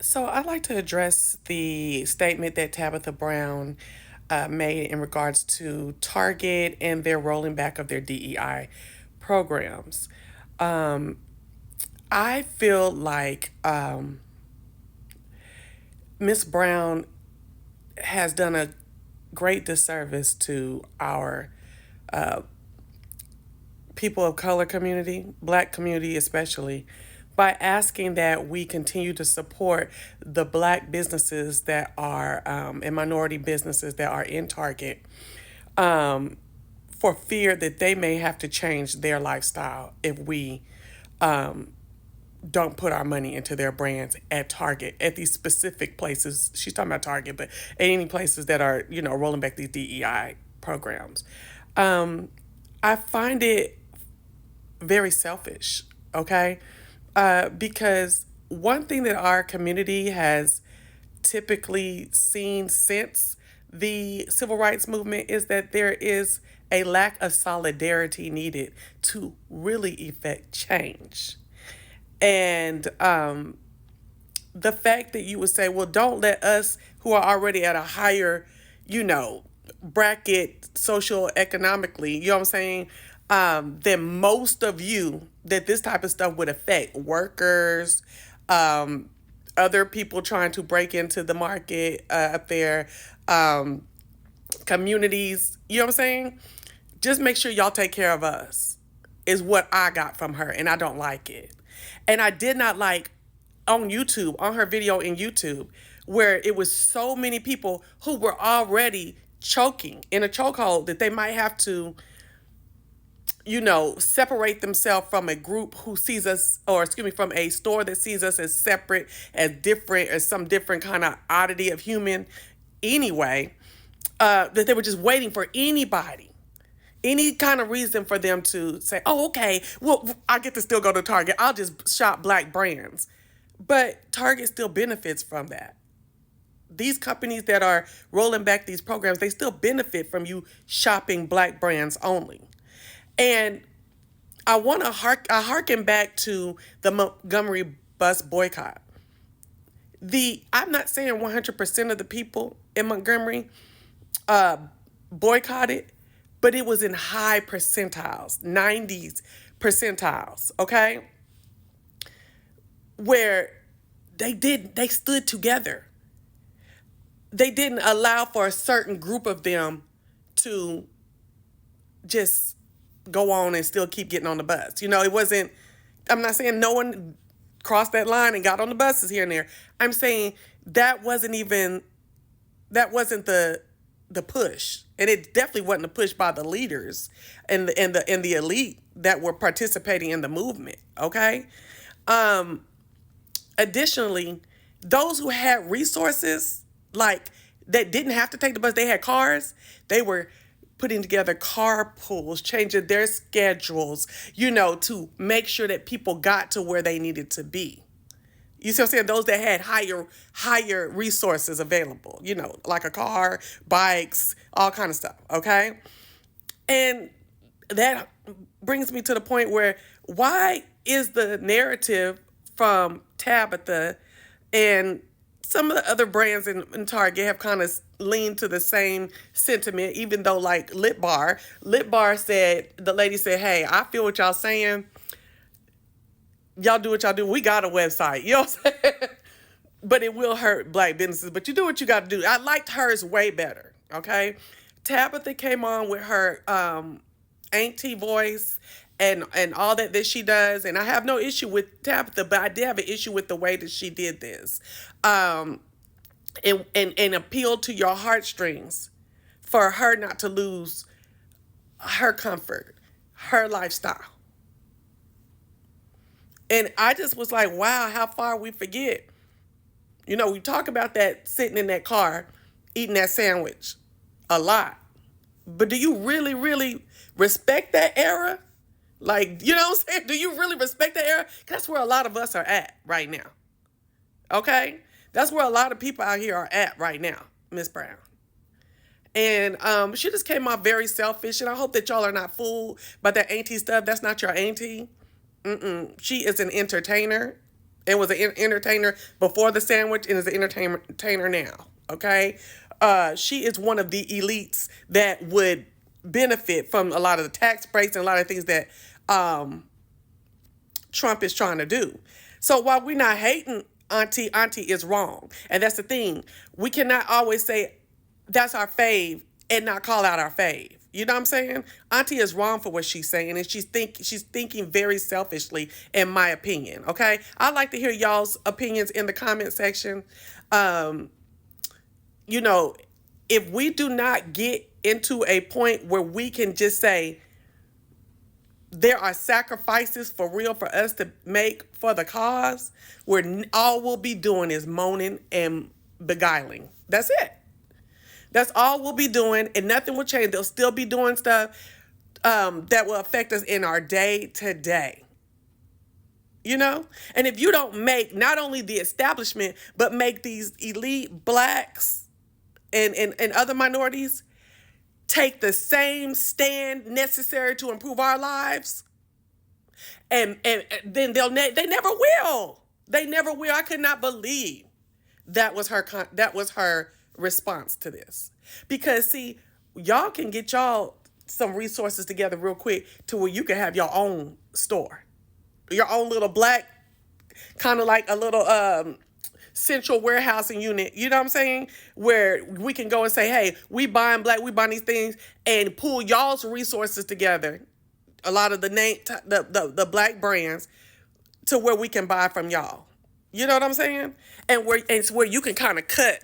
So I'd like to address the statement that Tabitha Brown made in regards to Target and their rolling back of their DEI programs. Um, I feel like Miss Brown has done a great disservice to our people of color community, black community especially, by asking that we continue to support the black businesses that are and minority businesses that are in Target for fear that they may have to change their lifestyle if we don't put our money into their brands at Target, at these specific places. She's talking about Target, but any places that are, rolling back these DEI programs. I find it very selfish, okay? Because one thing that our community has typically seen since the civil rights movement is that there is a lack of solidarity needed to really effect change. And the fact that you would say, well, don't let us who are already at a higher, you know, bracket social economically, you know what I'm saying, than most of you, that this type of stuff would affect workers, um, other people trying to break into the market up there, um, communities, you know what I'm saying? Just make sure y'all take care of us, is what I got from her, and I don't like it. And I did not like on YouTube, on her video in YouTube, where it was so many people who were already choking in a chokehold that they might have to, separate themselves from a group who sees us, or excuse me, from a store that sees us as separate, as different, as some different kind of oddity of human anyway, that they were just waiting for anybody, any kind of reason for them to say, oh, okay, well, I get to still go to Target. I'll just shop black brands. But Target still benefits from that. These companies that are rolling back these programs, they still benefit from you shopping black brands only. And I want to harken back to the Montgomery bus boycott. I'm not saying 100% of the people in Montgomery uh, boycotted, but it was in high percentiles, 90s percentiles, okay? Where they stood together. They didn't allow for a certain group of them to just go on and still keep getting on the bus. It wasn't, I'm not saying no one crossed that line and got on the buses here and there. I'm saying that wasn't the push. And it definitely wasn't a push by the leaders and the elite that were participating in the movement. Okay. Additionally, those who had resources, like that didn't have to take the bus, they had cars, they were putting together carpools, changing their schedules, to make sure that people got to where they needed to be. You see what I'm saying? Those that had higher resources available, like a car, bikes, all kind of stuff, okay? And that brings me to the point where, why is the narrative from Tabitha and some of the other brands in Target have kind of leaned to the same sentiment, even though, like Lip Bar said, the lady said, hey, I feel what y'all saying. Y'all do what y'all do. We got a website. You know what I'm saying? But it will hurt black businesses. But you do what you got to do. I liked hers way better. Okay. Tabitha came on with her auntie voice and all that she does. And I have no issue with Tabitha, but I did have an issue with the way that she did this. And appeal to your heartstrings for her not to lose her comfort, her lifestyle. And I just was like, wow, how far we forget. We talk about that sitting in that car, eating that sandwich a lot. But do you really, really respect that era? Like, you know what I'm saying? Do you really respect that era? That's where a lot of us are at right now. Okay? That's where a lot of people out here are at right now, Miss Brown. And she just came off very selfish. And I hope that y'all are not fooled by that auntie stuff. That's not your auntie. She is an entertainer. and was an entertainer before the sandwich and is an entertainer now. Okay. She is one of the elites that would benefit from a lot of the tax breaks and a lot of things that Trump is trying to do. So while we're not hating Auntie is wrong. And that's the thing. We cannot always say that's our fave and not call out our fave. You know what I'm saying? Auntie is wrong for what she's saying, and she's thinking very selfishly, in my opinion. Okay, I'd like to hear y'all's opinions in the comment section. Um, you know, if we do not get into a point where we can just say there are sacrifices for real for us to make for the cause, where all we'll be doing is moaning and beguiling. That's it. That's all we'll be doing, and nothing will change. They'll still be doing stuff that will affect us in our day to day. You know? And if you don't make not only the establishment, but make these elite blacks and other minorities take the same stand necessary to improve our lives, and then they never will. They never will. I could not believe that was her response to this. Because see, y'all can get y'all some resources together real quick to where you can have your own store, your own little black, kind of like a little central warehousing unit. You know what I'm saying? Where we can go and say, hey, we buying black, we buying these things, and pull y'all's resources together. A lot of the black brands to where we can buy from y'all. You know what I'm saying? And it's where you can kind of cut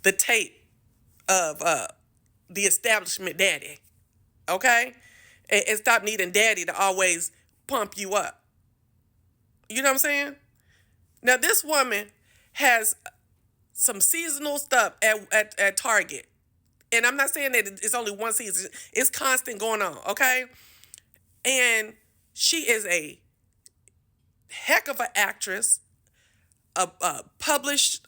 the tape of the establishment daddy, okay? And stop needing daddy to always pump you up. You know what I'm saying? Now, this woman has some seasonal stuff at Target. And I'm not saying that it's only one season. It's constant going on, okay? And she is a heck of an actress, a published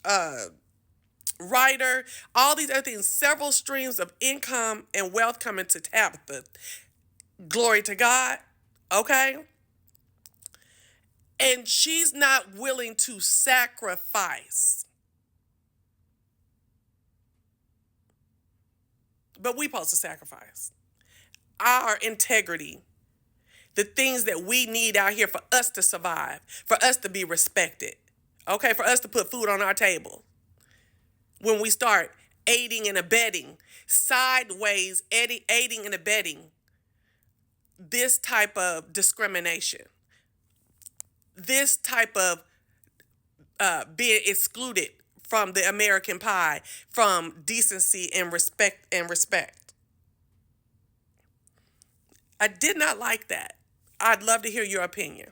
writer, all these other things, several streams of income and wealth coming to Tabitha. Glory to God, okay? And she's not willing to sacrifice. But we supposed to sacrifice our integrity, the things that we need out here for us to survive, for us to be respected, okay, for us to put food on our table. When we start aiding and abetting, sideways aiding and abetting this type of discrimination, this type of being excluded from the American pie, from decency and respect. I did not like that. I'd love to hear your opinion.